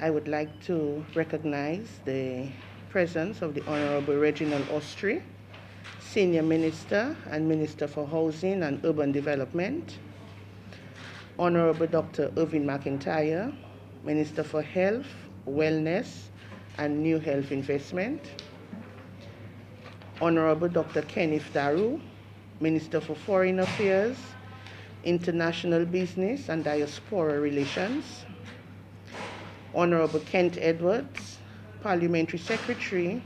I would like to recognize the presence of the Honorable Reginald Ostry, Senior Minister and Minister for Housing and Urban Development, Honorable Dr. Irving McIntyre, Minister for Health, Wellness and New Health Investment, Honorable Dr. Kenneth Daru, Minister for Foreign Affairs, International Business and Diaspora Relations, Honorable Kent Edwards, Parliamentary Secretary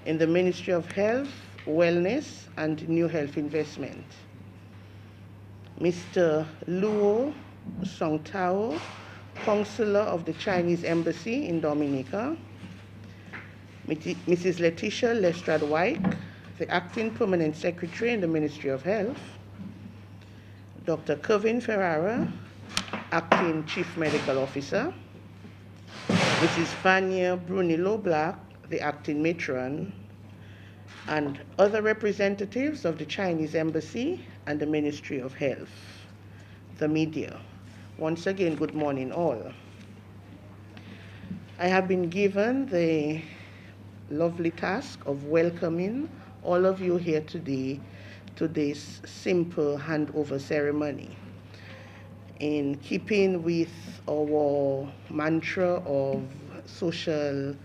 in the Ministry of Health, Wellness and New Health Investment, Mr. Luo Songtao, Consular of the Chinese Embassy in Dominica, Mrs. Letitia Lestrade-White, the Acting Permanent Secretary in the Ministry of Health, Dr. Kevin Ferrara, Acting Chief Medical Officer, Mrs. Vanya Brunillo-Black, the Acting Matron, and other representatives of the Chinese Embassy and the Ministry of Health, the media. Once again, good morning all. I have been given the lovely task of welcoming all of you here today to this simple handover ceremony. In keeping with our mantra of social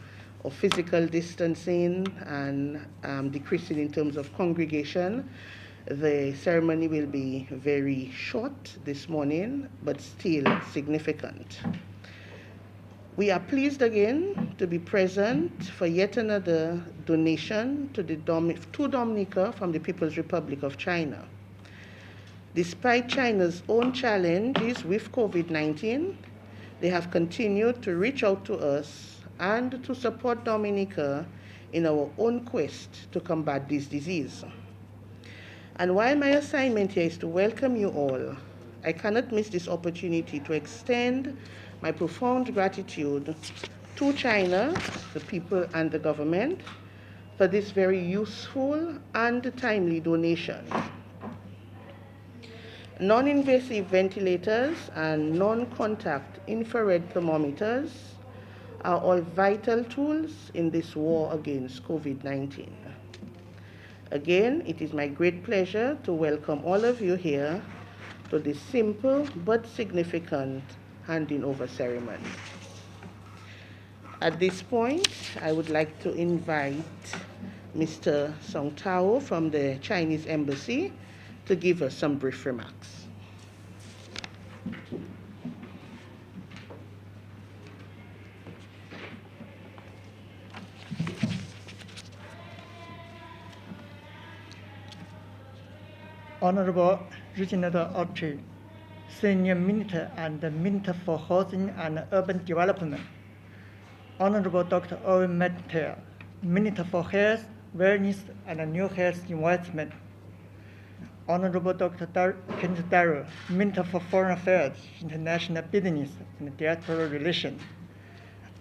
or physical distancing and decreasing in terms of congregation, the ceremony will be very short this morning, but still significant. We are pleased again to be present for yet another donation to Dominica from the People's Republic of China. Despite China's own challenges with COVID-19, they have continued to reach out to us and to support Dominica in our own quest to combat this disease. And while my assignment here is to welcome you all, I cannot miss this opportunity to extend my profound gratitude to China, the people and the government, for this very useful and timely donation. Non-invasive ventilators and non-contact infrared thermometers are all vital tools in this war against COVID-19. Again, it is my great pleasure to welcome all of you here to this simple but significant handing over ceremony. At this point, I would like to invite Mr. Song Tao from the Chinese Embassy to give us some brief remarks. Honorable Reginald Autry, Senior Minister and Minister for Housing and Urban Development, Honorable Dr. Irving McIntyre, Minister for Health, Wellness and New Health Investment, Honorable Dr. Kenneth Daru, Minister for Foreign Affairs, International Business and Diaspora Relations,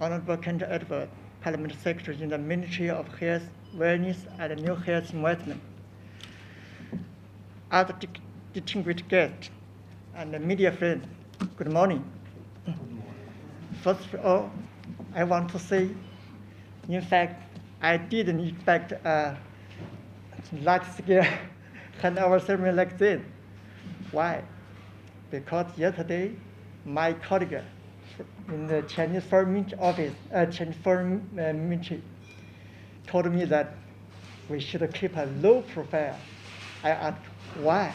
Honorable Kent Edwards, Parliamentary Secretary in the Ministry of Health, Wellness and New Health Investment, other distinguished guests and media friends, good morning. First of all, I want to say, in fact, I didn't expect a large-scale handover ceremony like this. Why? Because yesterday, my colleague in the Chinese Foreign Office, Chinese Foreign Ministry, told me that we should keep a low profile. I asked why?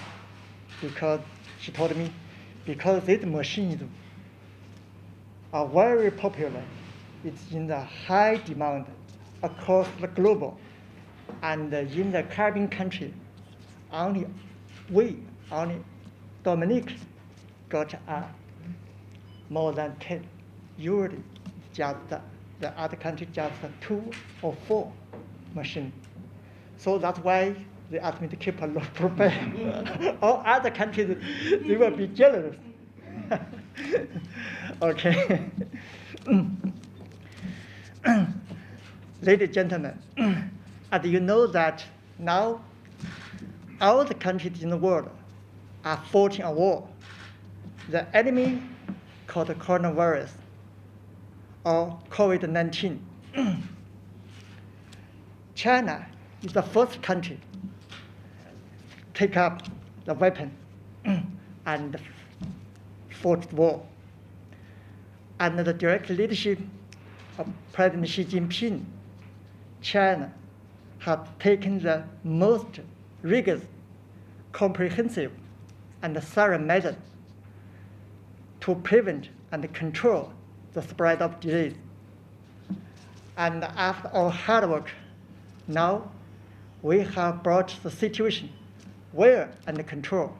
Because she told me, because these machines are very popular. It's in the high demand across the globe. And in the Caribbean country, only Dominic got more than 10. Usually, just the other country just 2 or 4 machines. So that's why they asked me to keep a low profile. All other countries, they will be jealous. Okay. Ladies and gentlemen, as you know that now all the countries in the world are fighting a war. The enemy called coronavirus or COVID-19. China is the first country to take up the weapon and fought the war. Under the direct leadership of President Xi Jinping, China has taken the most rigorous, comprehensive, and thorough measures to prevent and control the spread of disease. And after our hard work, now we have brought the situation well under control.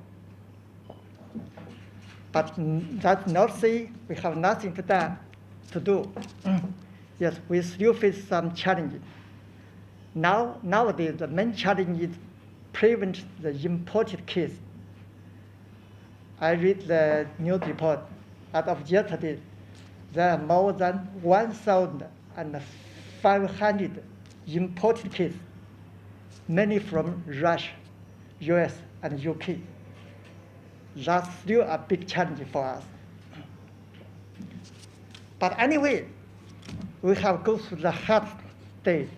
But that's not say we have nothing to do. Yes, we still face some challenges. Nowadays, the main challenge is prevent the imported case. I read the news report as of yesterday. There are more than 1,500 imported cases, many from Russia, US, and UK. That's still a big challenge for us. But anyway, we have gone through the hard days.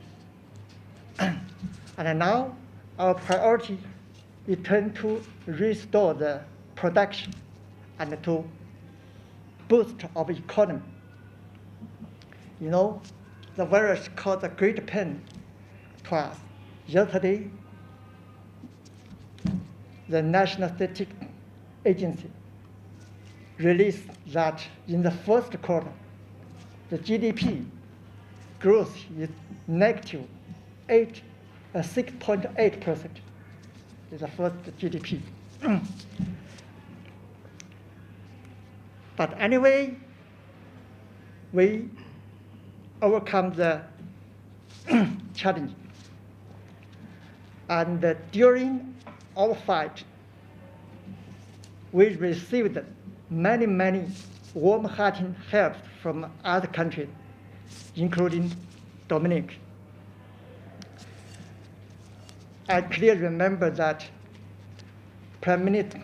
And now our priority is to restore the production and to boost our economy. You know, the virus caused a great pain to us. Yesterday, the National Statistics Agency released that in the first quarter, the GDP growth is negative 6.8%. Is the first GDP. But anyway, we overcome the challenge. And during our fight, we received many warm-hearted help from other countries, including Dominic. I clearly remember that Prime Minister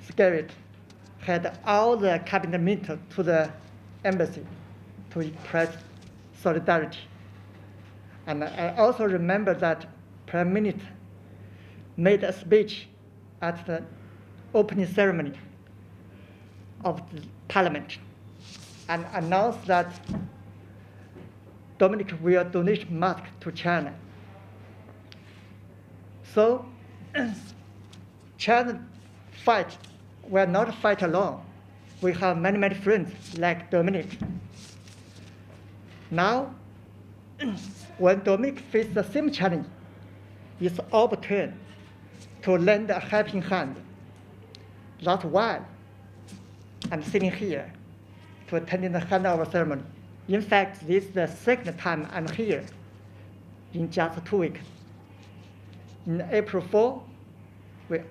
Skerrit had all the cabinet ministers to the embassy to express solidarity. And I also remember that Prime Minister made a speech at the opening ceremony of the Parliament and announced that Dominic will donate masks to China. So China fight, we are not fight alone. We have many friends like Dominic. Now, when Dominic faces the same challenge, it's our turn to lend a helping hand. That's why I'm sitting here to attend the handover ceremony. In fact, this is the second time I'm here in just 2 weeks. In April 4, we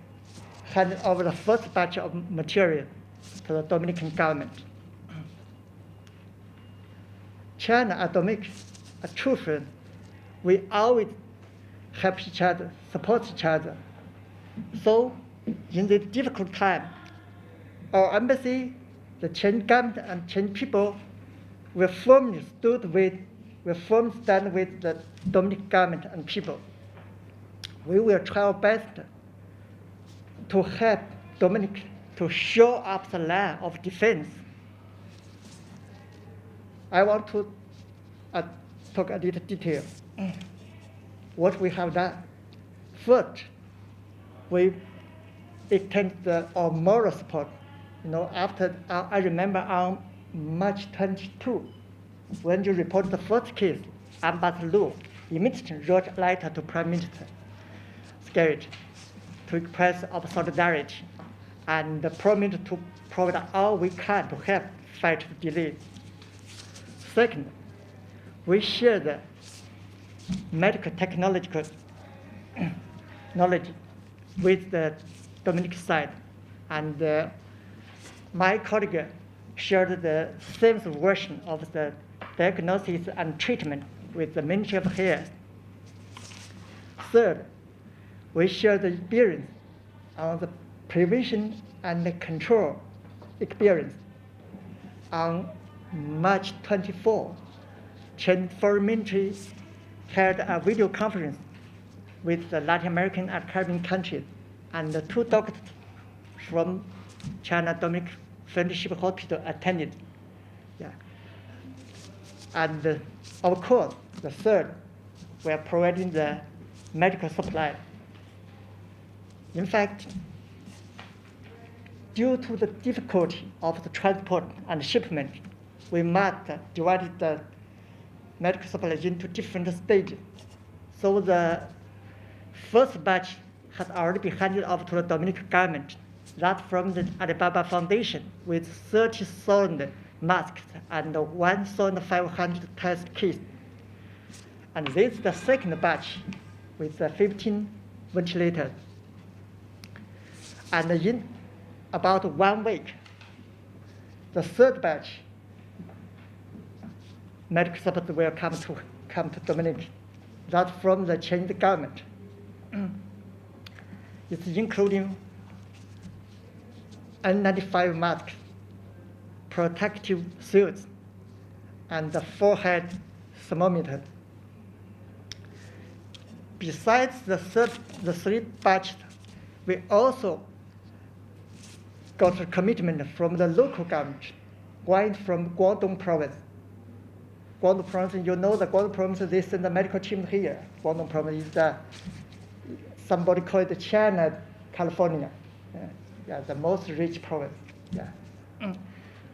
handed over the first batch of material to the Dominican government. China and Dominic are true friends. We always help each other, support each other. So, in this difficult time, our embassy, the Chinese government, and Chinese people will firmly stand with the Dominican government and people. We will try our best to help Dominic to show up the line of defense. I want to talk a little detail. What we have done. First, we extend our moral support. You know, after I remember on March 22, when you reported the first case, Ambassador Lu immediately wrote a letter to Prime Minister Skerrit to express our solidarity and promised to provide all we can to help fight the disease. Second, we share the medical technological knowledge with the Dominican side, and my colleague shared the same version of the diagnosis and treatment with the Ministry of Health. Third, we share the experience on the prevention and the control experience on March 24, Chinese Foreign Ministry held a video conference with the Latin American and Caribbean countries, and the 2 doctors from China Dominic Friendship Hospital attended. Yeah. And of course, the third, we are providing the medical supply. In fact, due to the difficulty of the transport and shipment, we must divide the medical supply into different stages. So the first batch has already been handed off to the Dominican government. That from the Alibaba Foundation with 30,000 masks and 1,500 test kits. And this is the second batch with 15 ventilators. And in about 1 week, the third batch medical support will come to Dominican. That's from the Chinese government. It's including N95 masks, protective suits, and the forehead thermometer. Besides the 3 batches, we also got a commitment from the local government, going from Guangdong province. Guangdong province, you know the Guangdong province, they send the medical team here. Guangdong province is somebody called China, California. Yeah, the most rich province. Yeah.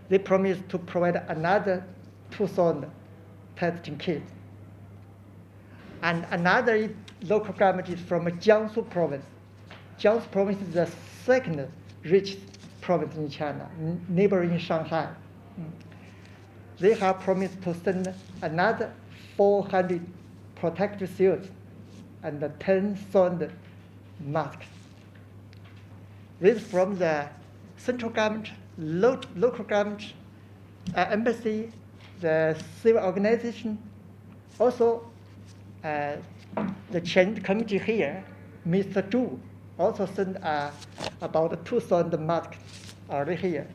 They promised to provide another 2,000 testing kits. And another local government is from Jiangsu province. Jiangsu province is the second richest province in China, neighboring Shanghai. They have promised to send another 400 protective suits and 10,000 masks. This is from the central government, local government, embassy, the civil organization. Also, the Chinese committee here, Mr. Zhu, also sent about 2,000 masks already here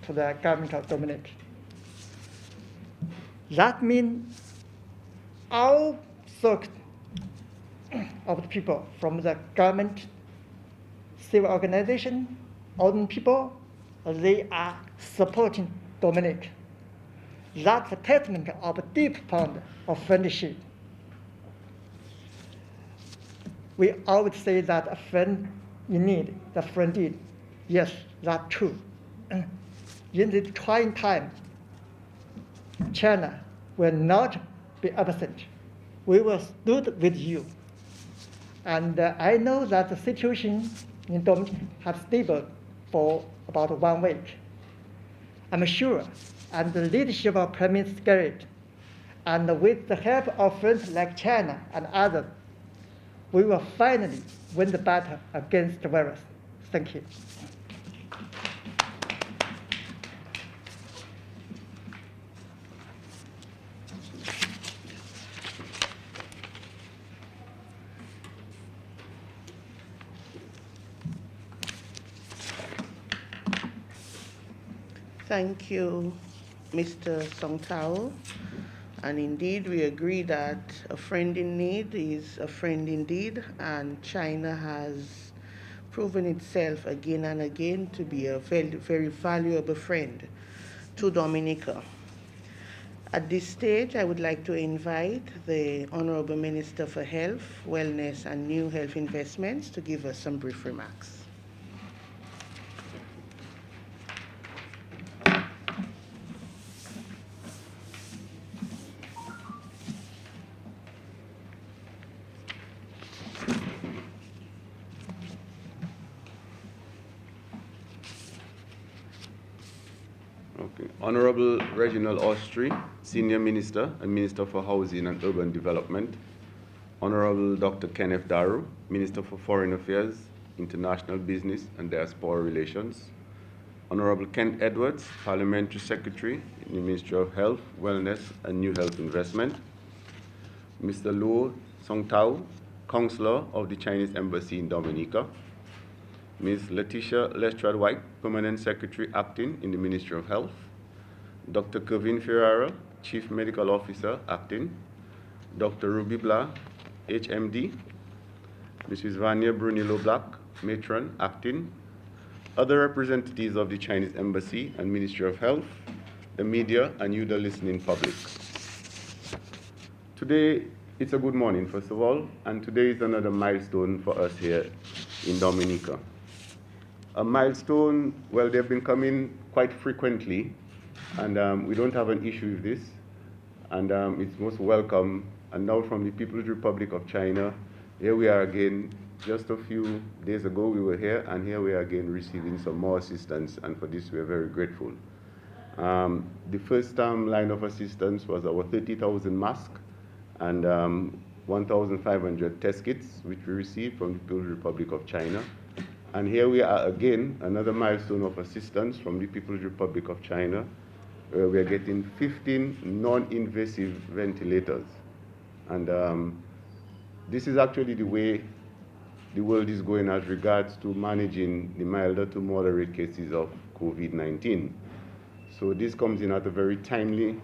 to the government of Dominican. That means all sorts of the people from the government, civil organization, ordinary people, they are supporting Dominican. That's a testament of a deep bond of friendship. We always say that a friend in need, the friend in. Yes, that's true. In this trying time, China will not be absent. We will stand with you. And I know that the situation in Dominican has stable for about 1 week. I'm sure, and the leadership of Prime Minister Garrett, and with the help of friends like China and others, we will finally win the battle against the virus. Thank you. Thank you, Mr. Song Tao. And indeed, we agree that a friend in need is a friend indeed, and China has proven itself again and again to be a very, very valuable friend to Dominica. At this stage, I would like to invite the Honorable Minister for Health, Wellness, and New Health Investments to give us some brief remarks. Honorable Reginald Austri, Senior Minister and Minister for Housing and Urban Development. Honorable Dr. Kenneth Daru, Minister for Foreign Affairs, International Business and Diaspora Relations. Honorable Kent Edwards, Parliamentary Secretary in the Ministry of Health, Wellness and New Health Investment. Mr. Luo Songtao, Counselor of the Chinese Embassy in Dominica. Ms. Letitia Lestrade White, Permanent Secretary Acting in the Ministry of Health. Dr. Kevin Ferrara, Chief Medical Officer, acting, Dr. Ruby Blah, HMD, Mrs. Vania Brunillo Black, Matron, acting, other representatives of the Chinese Embassy and Ministry of Health, the media, and you, the listening public. Today, it's a good morning, first of all, and today is another milestone for us here in Dominica. A milestone, well, they've been coming quite frequently, and we don't have an issue with this, and it's most welcome. And now from the People's Republic of China, here we are again. Just a few days ago we were here, and here we are again receiving some more assistance, and for this we are very grateful. The first line of assistance was our 30,000 masks and 1,500 test kits, which we received from the People's Republic of China. And here we are again, another milestone of assistance from the People's Republic of China. We are getting 15 non-invasive ventilators. And this is actually the way the world is going as regards to managing the milder to moderate cases of COVID-19. So this comes in at a very timely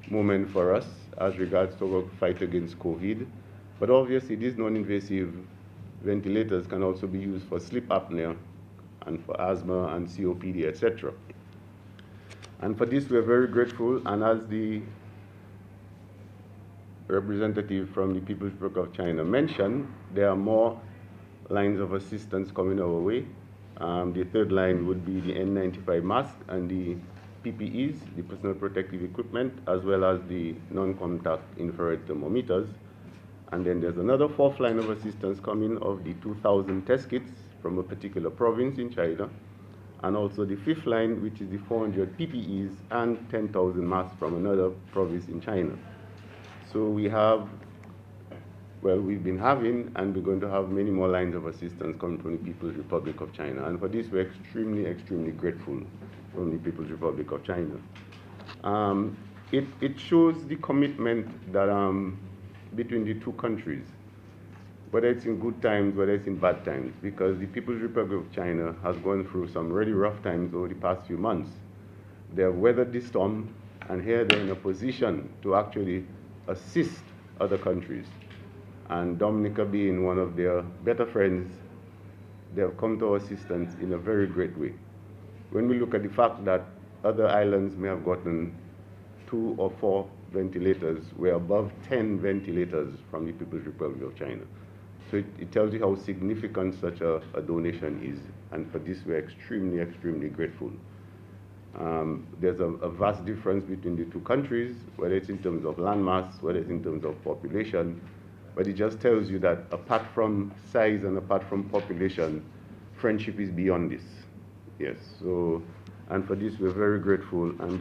moment for us as regards to our fight against COVID. But obviously these non-invasive ventilators can also be used for sleep apnea and for asthma and COPD, etc. And for this we are very grateful, and as the representative from the People's Republic of China mentioned, there are more lines of assistance coming our way. The third line would be the N95 mask and the PPEs, the personal protective equipment, as well as the non-contact infrared thermometers. And then there's another fourth line of assistance coming of the 2,000 test kits from a particular province in China, and also the fifth line, which is the 400 PPEs and 10,000 masks from another province in China. So we have, well, we've been having, and we're going to have many more lines of assistance coming from the People's Republic of China. And for this, we're extremely, extremely grateful from the People's Republic of China. It shows the commitment that between the two countries, whether it's in good times, whether it's in bad times, because the People's Republic of China has gone through some really rough times over the past few months. They have weathered the storm, and here they're in a position to actually assist other countries. And Dominica being one of their better friends, they have come to our assistance in a very great way. When we look at the fact that other islands may have gotten 2 or 4 ventilators, we're above 10 ventilators from the People's Republic of China. So it tells you how significant such a donation is, and for this we're extremely, extremely grateful. There's a vast difference between the two countries, whether it's in terms of landmass, whether it's in terms of population, but it just tells you that apart from size and apart from population, friendship is beyond this. Yes, so, and for this we're very grateful, and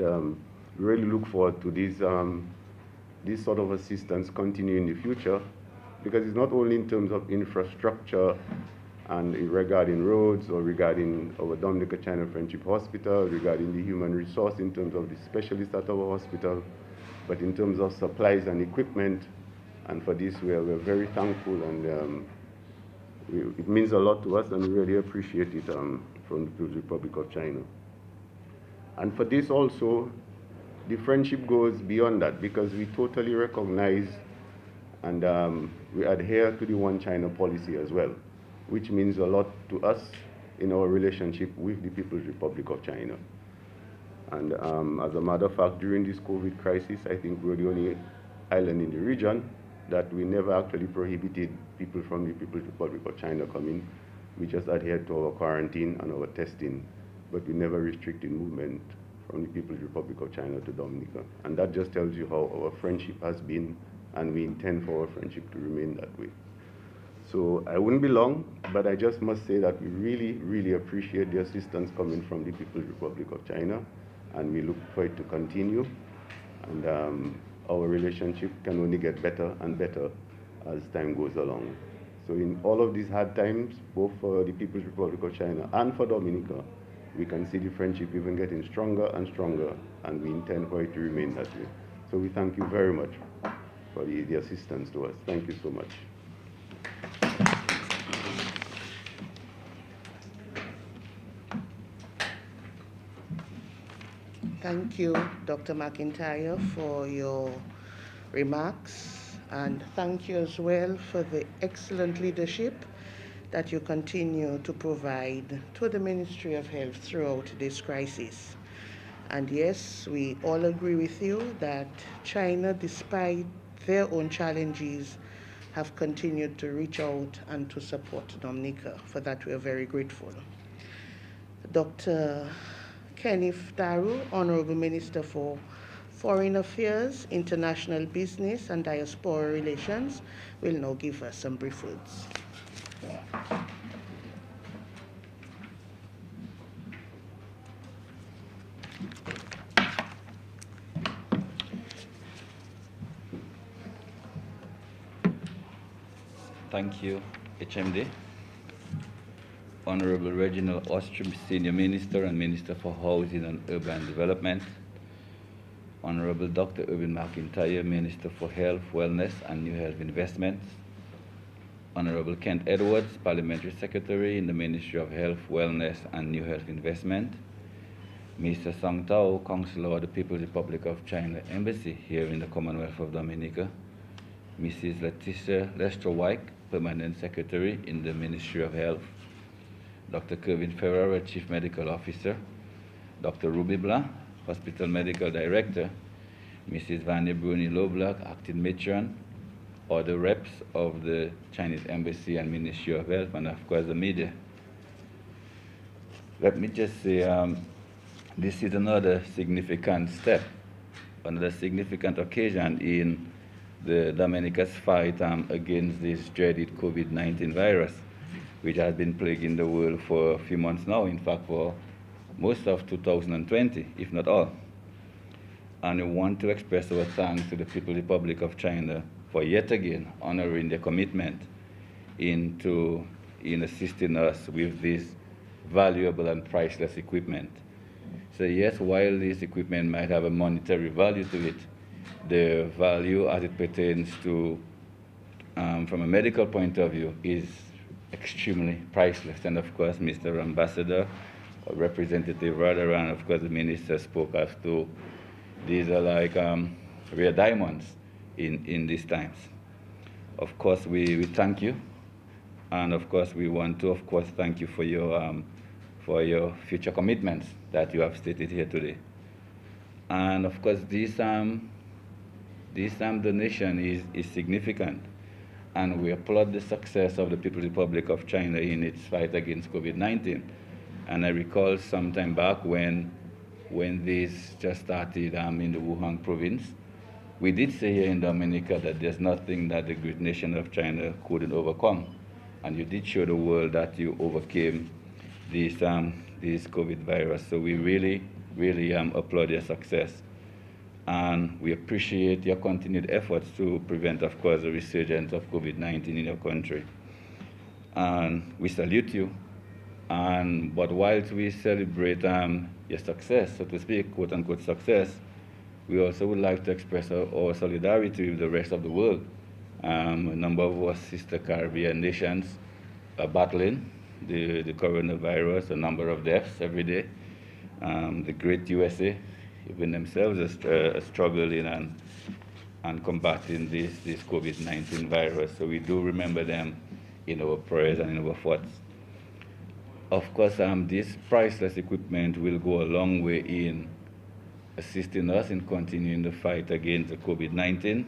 we really look forward to this sort of assistance continue in the future, because it's not only in terms of infrastructure and regarding roads or regarding our Dominica-China Friendship Hospital, regarding the human resource in terms of the specialists at our hospital, but in terms of supplies and equipment. And for this, we're very thankful, and it means a lot to us, and we really appreciate it from the People's Republic of China. And for this also, the friendship goes beyond that, because we totally recognize and we adhere to the One China policy as well, which means a lot to us in our relationship with the People's Republic of China. And as a matter of fact, during this COVID crisis, I think we're the only island in the region that we never actually prohibited people from the People's Republic of China coming. We just adhered to our quarantine and our testing, but we never restricted movement from the People's Republic of China to Dominica. And that just tells you how our friendship has been, and we intend for our friendship to remain that way. So I wouldn't be long, but I just must say that we really, really appreciate the assistance coming from the People's Republic of China, and we look for it to continue. And our relationship can only get better and better as time goes along. So in all of these hard times, both for the People's Republic of China and for Dominica, we can see the friendship even getting stronger and stronger, and we intend for it to remain that way. So we thank you very much for the assistance to us. Thank you so much. Thank you, Dr. McIntyre, for your remarks, and thank you as well for the excellent leadership that you continue to provide to the Ministry of Health throughout this crisis. And yes, we all agree with you that China, despite their own challenges, have continued to reach out and to support Dominica. For that, we are very grateful. Dr. Kenneth Daru, Honorable Minister for Foreign Affairs, International Business and Diaspora Relations, will now give us some brief words. Thank you, HMD. Honorable Reginald Ostrom, Senior Minister and Minister for Housing and Urban Development. Honorable Dr. Irwin McIntyre, Minister for Health, Wellness and New Health Investments. Honorable Kent Edwards, Parliamentary Secretary in the Ministry of Health, Wellness and New Health Investment. Mr. Song Tao, Counselor of the People's Republic of China Embassy here in the Commonwealth of Dominica. Mrs. Leticia Lester-Wyke, Permanent Secretary in the Ministry of Health. Dr. Kevin Ferrara, Chief Medical Officer. Dr. Ruby Blanc, Hospital Medical Director. Mrs. Vanya Bruni Loblack, Acting Matron, or the reps of the Chinese Embassy and Ministry of Health, and of course the media. Let me just say, this is another significant step, another significant occasion in the Dominica's fight against this dreaded COVID-19 virus, which has been plaguing the world for a few months now, in fact for most of 2020, if not all. And we want to express our thanks to the People's Republic of China for yet again honoring their commitment in assisting us with this valuable and priceless equipment. So yes, while this equipment might have a monetary value to it, the value as it pertains to, from a medical point of view, is extremely priceless. And of course, Mr. Ambassador, or Representative rather, and of course the Minister spoke as to these are like rare diamonds in these times. Of course, we thank you, and of course we want to, of course, thank you for your future commitments that you have stated here today. And of course, this donation is significant, and we applaud the success of the People's Republic of China in its fight against COVID-19. And I recall some time back when this just started in the Wuhan province, we did say here in Dominica that there's nothing that the great nation of China couldn't overcome. And you did show the world that you overcame this COVID virus. So we really, really applaud your success. And we appreciate your continued efforts to prevent, of course, the resurgence of COVID-19 in your country. And we salute you. But whilst we celebrate your success, so to speak, quote unquote success, we also would like to express our solidarity with the rest of the world. A number of our sister Caribbean nations are battling the coronavirus, a number of deaths every day. The great USA, even themselves, are struggling and combating this COVID-19 virus. So we do remember them in our prayers and in our thoughts. Of course, this priceless equipment will go a long way in assisting us in continuing the fight against the COVID-19.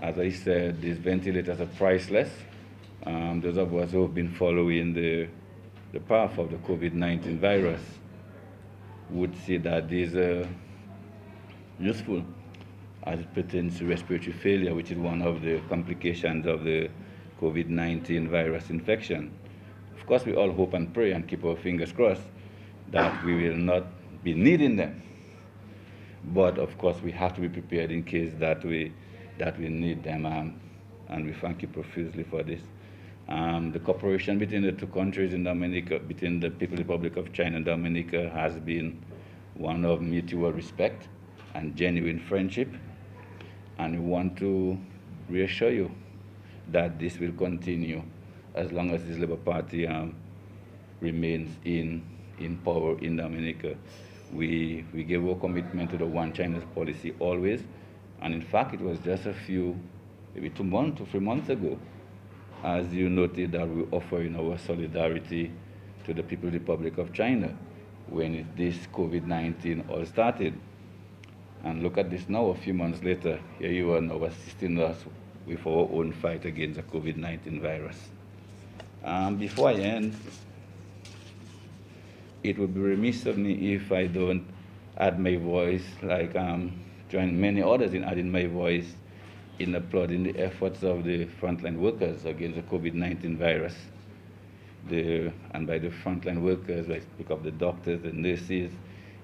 As I said, these ventilators are priceless. Those of us who have been following the path of the COVID-19 virus would see that these are useful as it pertains to respiratory failure, which is one of the complications of the COVID-19 virus infection. Of course, we all hope and pray and keep our fingers crossed that we will not be needing them. But of course, we have to be prepared in case that we need them, and we thank you profusely for this. The cooperation between the two countries in Dominica, between the People's Republic of China and Dominica, has been one of mutual respect and genuine friendship. And we want to reassure you that this will continue as long as this Labour Party remains in power in Dominica. We gave our commitment to the One China policy always. And in fact, it was just maybe 2 months or 3 months ago, as you noted, that we offering our solidarity to the People's Republic of China when this COVID-19 all started. And look at this now, a few months later, here you are now assisting us with our own fight against the COVID-19 virus. Before I end, it would be remiss of me if I don't add my voice, like join many others in adding my voice in applauding the efforts of the frontline workers against the COVID-19 virus. And by the frontline workers, I speak of the doctors and nurses,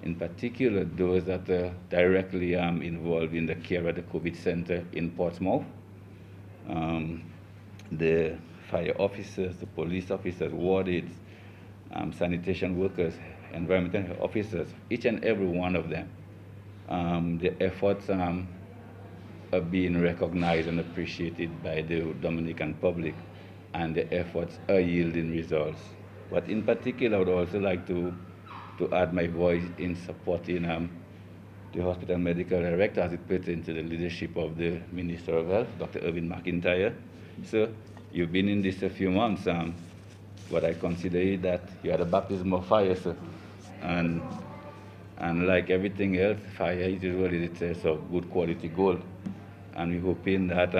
in particular those that are directly involved in the care at the COVID center in Portsmouth, the fire officers, the police officers, ward aides, sanitation workers, environmental officers, each and every one of them. The efforts are being recognized and appreciated by the Dominican public, and the efforts are yielding results. But in particular, I would also like to add my voice in supporting the hospital medical director as it pertains to the leadership of the Minister of Health, Dr. Irvin McIntyre. So you've been in this a few months. What I consider is that you had a baptism of fire, sir. And like everything else, fire is really the test of good quality gold. And we're hoping that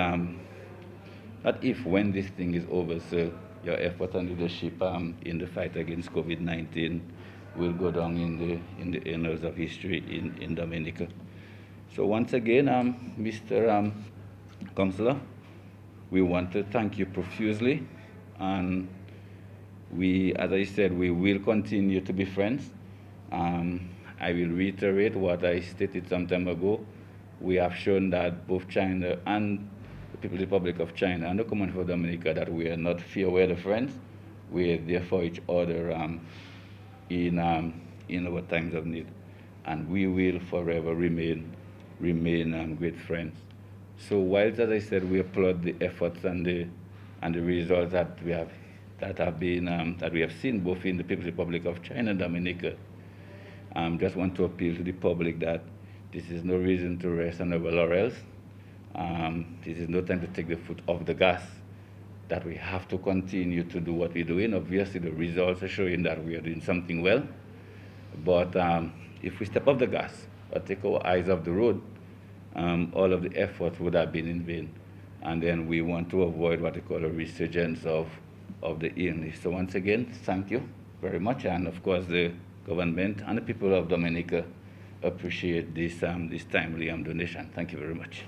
when this thing is over, sir, your effort and leadership in the fight against COVID-19 will go down in the annals of history in Dominica. So once again, Mr. Councillor, we want to thank you profusely, and we, as I said, we will continue to be friends. I will reiterate what I stated some time ago. We have shown that both China and the People's Republic of China and the Commonwealth of Dominica that we are not fear weather friends. We are there for each other in our times of need, and we will forever remain great friends. So whilst, as I said, we applaud the efforts and the results that we have seen both in the People's Republic of China and Dominica, just want to appeal to the public that this is no reason to rest on our laurels. This is no time to take the foot off the gas, that we have to continue to do what we're doing. Obviously, the results are showing that we are doing something well. But if we step off the gas or take our eyes off the road, all of the efforts would have been in vain. And then we want to avoid what we call a resurgence of the illness. So once again, thank you very much. And of course, the government and the people of Dominica appreciate this timely donation. Thank you very much.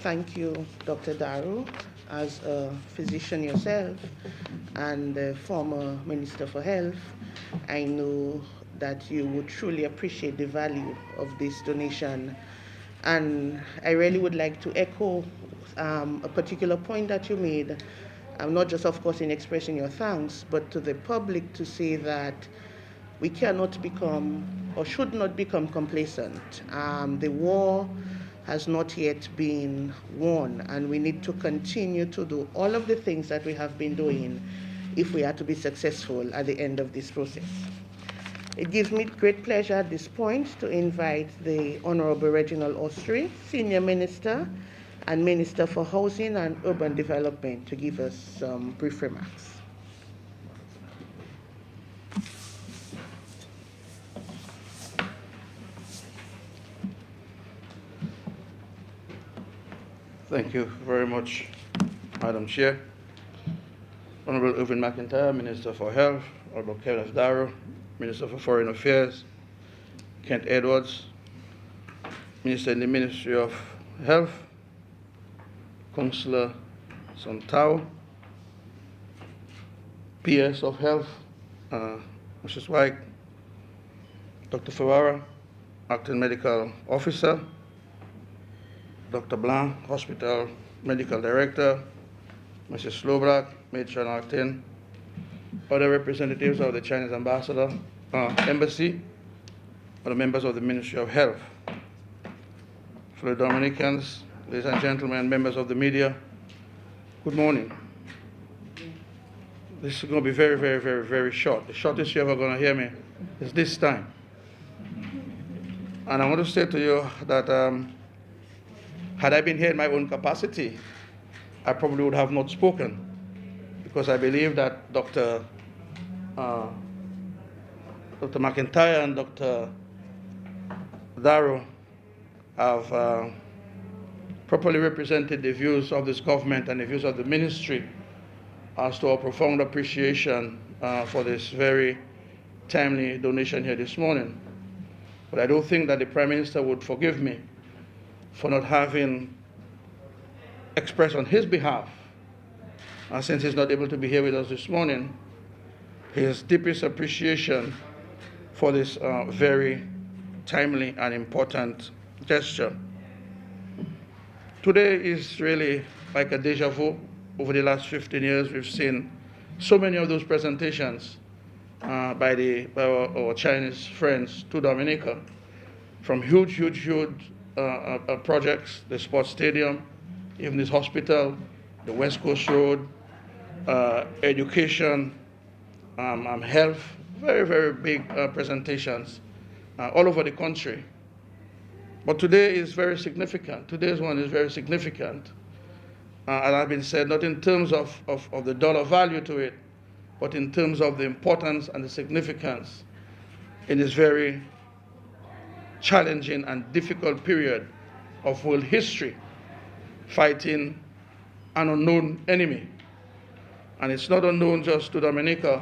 Thank you, Dr. Daru. As a physician yourself and a former Minister for Health, I know that you would truly appreciate the value of this donation. And I really would like to echo a particular point that you made, not just, of course, in expressing your thanks, but to the public, to say that we cannot become or should not become complacent. The war has not yet been won, and we need to continue to do all of the things that we have been doing if we are to be successful at the end of this process. It gives me great pleasure at this point to invite the Honorable Reginald Austri, Senior Minister and Minister for Housing and Urban Development, to give us some brief remarks. Thank you very much, Madam Chair. Honorable Irvin McIntyre, Minister for Health, Honorable Kenneth Daru, Minister for Foreign Affairs, Kent Edwards, Minister in the Ministry of Health, Councillor Santao, PS of Health, Mrs. White, Dr. Ferrara, Acting Medical Officer, Dr. Blanc, Hospital Medical Director, Mrs. Sloblack, Matron Acting, other representatives of the Chinese Ambassador, Embassy, other members of the Ministry of Health, fellow Dominicans, ladies and gentlemen, members of the media, good morning. This is going to be very, very, very, very short. The shortest you're ever going to hear me is this time. And I want to say to you that had I been here in my own capacity, I probably would have not spoken, because I believe that Dr. McIntyre and Dr. Darrow have properly represented the views of this government and the views of the ministry as to our profound appreciation for this very timely donation here this morning. But I do think that the Prime Minister would forgive me for not having expressed on his behalf, since he's not able to be here with us this morning, his deepest appreciation for this very timely and important gesture. Today is really like a deja vu. Over the last 15 years, we've seen so many of those presentations by our Chinese friends to Dominica, from huge projects, the sports stadium, even this hospital, the West Coast Road, education, health, very, very big presentations all over the country. But today is very significant. Today's one is very significant. And I've been said, not in terms of the dollar value to it, but in terms of the importance and the significance in this very challenging and difficult period of world history, fighting an unknown enemy. And it's not unknown just to Dominica,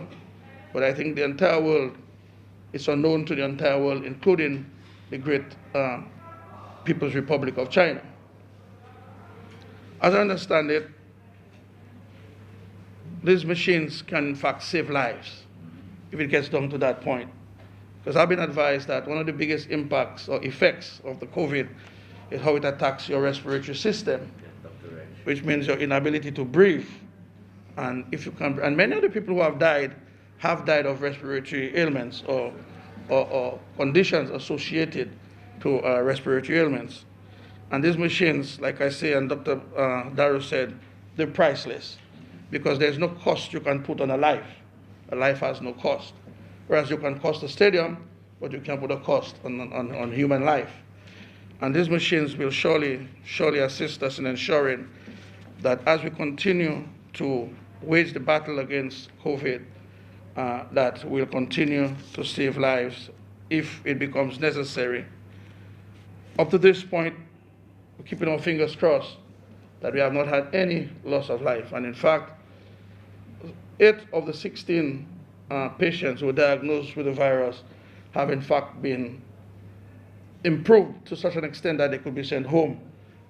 but I think the entire world is unknown to the entire world, including the great People's Republic of China. As I understand it, these machines can in fact save lives if it gets down to that point. Because I've been advised that one of the biggest impacts or effects of the COVID is how it attacks your respiratory system, which means your inability to breathe. And if you can, and many of the people who have died of respiratory ailments or conditions associated to respiratory ailments. And these machines, like I say, and Dr. Darrow said, they're priceless, because there's no cost you can put on a life. A life has no cost. Whereas you can cost a stadium, but you can't put a cost on human life. And these machines will surely assist us in ensuring that as we continue to wage the battle against COVID, that we'll continue to save lives if it becomes necessary. Up to this point, we're keeping our fingers crossed that we have not had any loss of life. And in fact, 8 of the 16 patients who were diagnosed with the virus have in fact been improved to such an extent that they could be sent home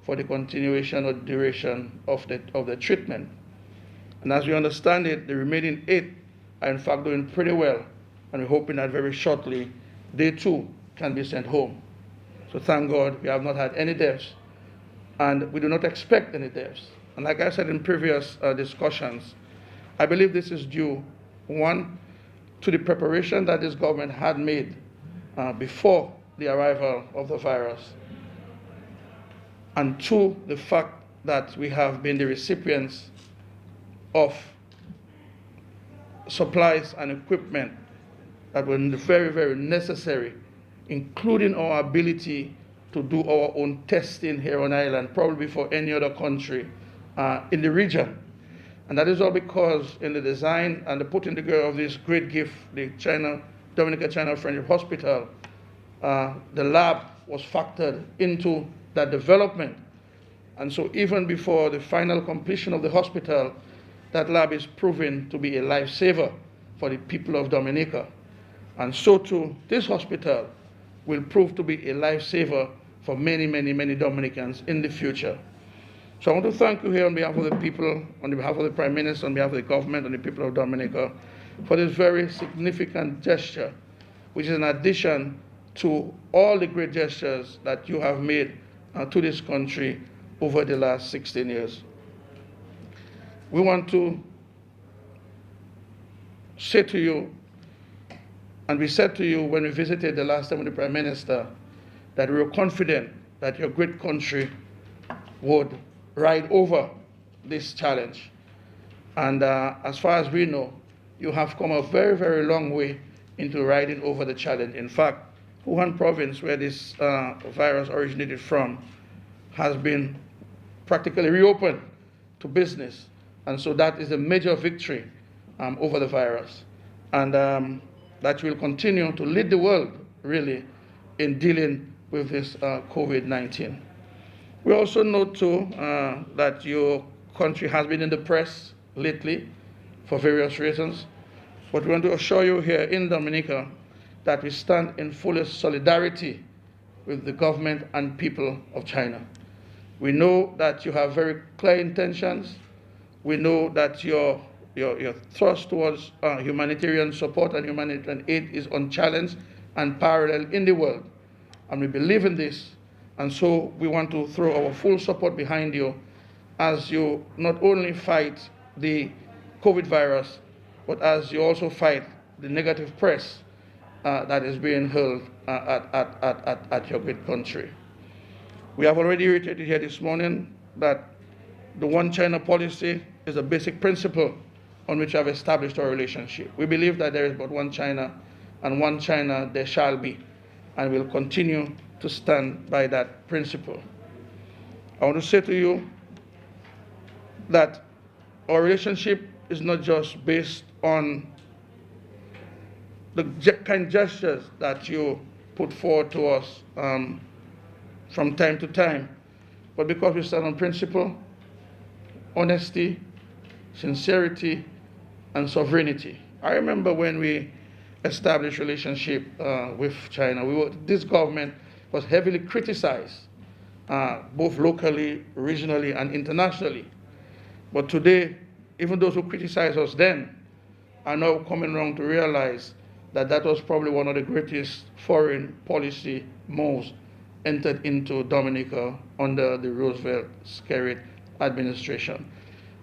for the continuation or duration of the treatment. And as we understand it, the remaining 8 are in fact doing pretty well, and we're hoping that very shortly they too can be sent home. So thank God we have not had any deaths, and we do not expect any deaths. And like I said in previous discussions, I believe this is due, 1, to the preparation that this government had made before the arrival of the virus, and 2, the fact that we have been the recipients of supplies and equipment that were very, very necessary, including our ability to do our own testing here on island, probably before any other country in the region. And that is all because in the design and the putting together of this great gift, the Dominica China Friendship Hospital, the lab was factored into that development. And so even before the final completion of the hospital, that lab is proven to be a lifesaver for the people of Dominica. And so too, this hospital will prove to be a lifesaver for many, many, many Dominicans in the future. So I want to thank you here on behalf of the people, on behalf of the Prime Minister, on behalf of the government, and the people of Dominica, for this very significant gesture, which is an addition to all the great gestures that you have made to this country over the last 16 years. We want to say to you, and we said to you when we visited the last time with the Prime Minister, that we were confident that your great country would ride over this challenge. And as far as we know, you have come a very, very long way into riding over the challenge. In fact, Wuhan province, where this virus originated from, has been practically reopened to business. And so that is a major victory over the virus. And that will continue to lead the world, really, in dealing with this COVID-19. We also note, too, that your country has been in the press lately for various reasons. But we want to assure you here in Dominica that we stand in fullest solidarity with the government and people of China. We know that you have very clear intentions. We know that your thrust towards humanitarian support and humanitarian aid is unchallenged and parallel in the world. And we believe in this. And so we want to throw our full support behind you as you not only fight the COVID virus, but as you also fight the negative press that is being hurled at your great country. We have already reiterated here this morning that the One China policy is a basic principle on which we have established our relationship. We believe that there is but one China, and one China there shall be, and we'll continue to stand by that principle. I want to say to you that our relationship is not just based on the kind gestures that you put forward to us from time to time, but because we stand on principle, honesty, sincerity, and sovereignty. I remember when we established relationship with China, this government was heavily criticized, both locally, regionally, and internationally. But today, even those who criticized us then are now coming around to realize that that was probably one of the greatest foreign policy moves entered into Dominica under the Roosevelt-Skerrit administration.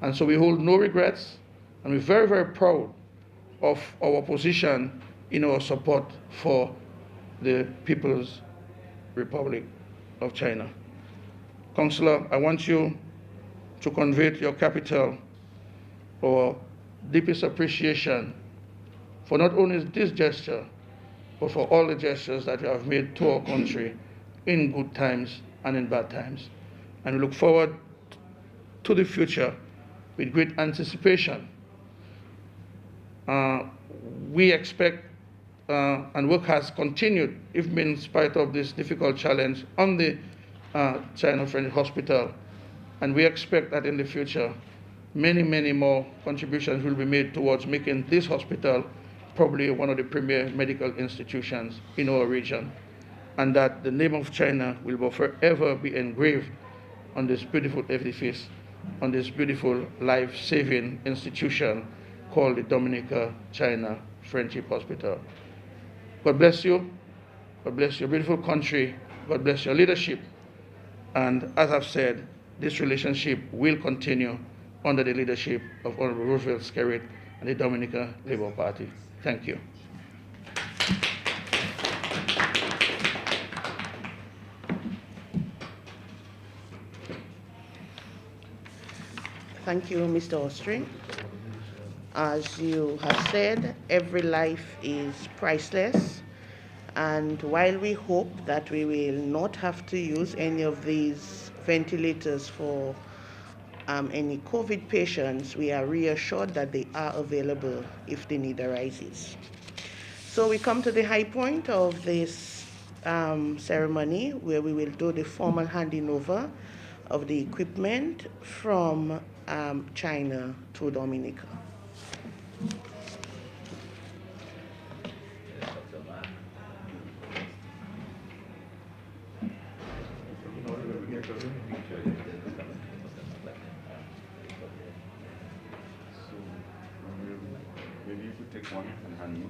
And so we hold no regrets, and we're very, very proud of our position in our support for the People's Republic of China. Councillor, I want you to convey to your capital our deepest appreciation for not only this gesture, but for all the gestures that you have made to our country in good times and in bad times. And we look forward to the future with great anticipation. We expect, and work has continued, even in spite of this difficult challenge, on the China-French Hospital. And we expect that in the future, many, many more contributions will be made towards making this hospital probably one of the premier medical institutions in our region, and that the name of China will forever be engraved on this beautiful edifice, on this beautiful life-saving institution called the Dominica China Friendship Hospital. God bless you. God bless your beautiful country. God bless your leadership. And as I've said, this relationship will continue under the leadership of Honorable Roosevelt-Skerrit and the Dominica Labour Party. Thank you. Thank you, Mr. Austrin. As you have said, every life is priceless. And while we hope that we will not have to use any of these ventilators for any COVID patients, we are reassured that they are available if the need arises. So we come to the high point of this ceremony, where we will do the formal handing over of the equipment from China to Dominica. Maybe you could take one and hand me.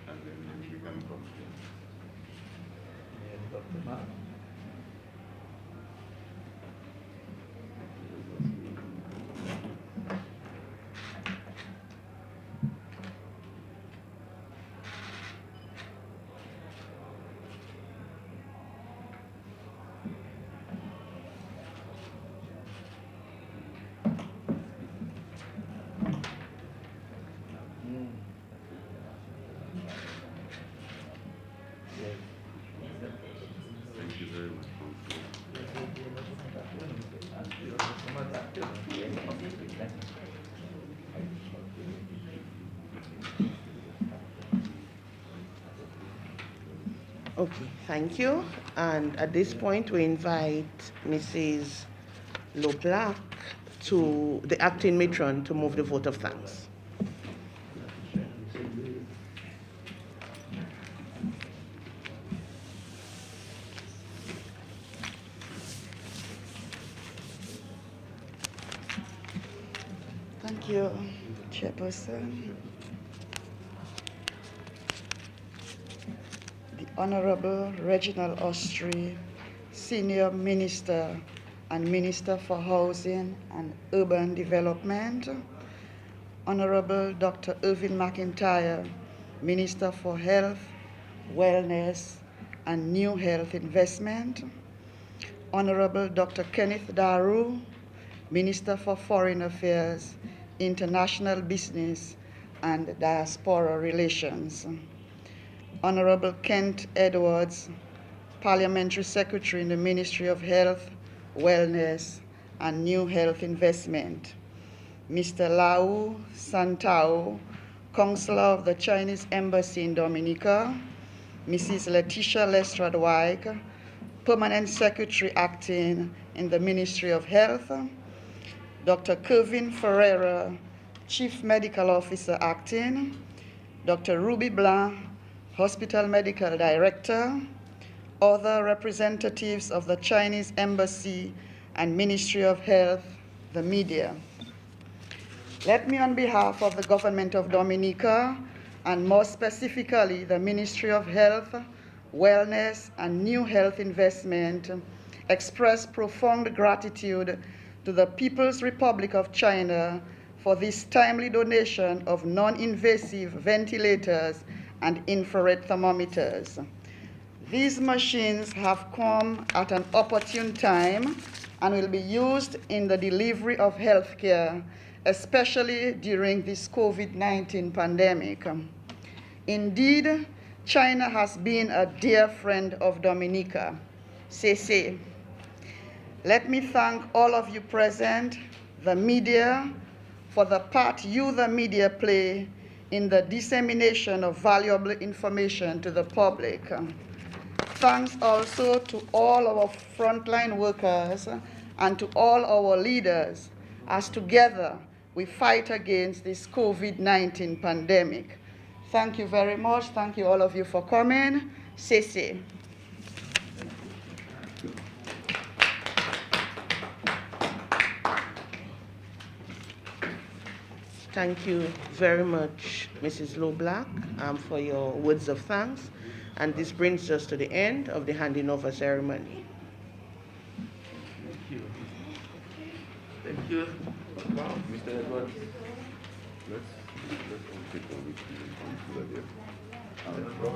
And then you can come here. Okay, thank you. And at this point, we invite Mrs. LeBlanc, to the acting matron, to move the vote of thanks. Thank you, Chairperson. The Honorable Reginald Austri, Senior Minister and Minister for Housing and Urban Development. Honorable Dr. Irvin McIntyre, Minister for Health, Wellness and New Health Investment. Honorable Dr. Kenneth Daru, Minister for Foreign Affairs, International Business and Diaspora Relations. Honorable Kent Edwards, Parliamentary Secretary in the Ministry of Health, Wellness and New Health Investment. Mr. Lau Santao, Consular of the Chinese Embassy in Dominica. Mrs. Letitia Lestrade-Wyke, Permanent Secretary Acting in the Ministry of Health. Dr. Kevin Ferreira, Chief Medical Officer Acting. Dr. Ruby Blanc, Hospital Medical Director. Other representatives of the Chinese Embassy and Ministry of Health, the media. Let me, on behalf of the Government of Dominica, and more specifically the Ministry of Health, Wellness and New Health Investment, express profound gratitude to the People's Republic of China for this timely donation of non-invasive ventilators and infrared thermometers. These machines have come at an opportune time and will be used in the delivery of healthcare, especially during this COVID-19 pandemic. Indeed, China has been a dear friend of Dominica. Ceci. Let me thank all of you present, the media, for the part you, the media, play in the dissemination of valuable information to the public. Thanks also to all our frontline workers and to all our leaders, as together we fight against this COVID-19 pandemic. Thank you very much. Thank you all of you for coming. Ceci. Thank you very much, Mrs. LeBlanc, for your words of thanks. And this brings us to the end of the handing over ceremony. Thank you. Thank you. Mr. Edwards, let's all take one with you.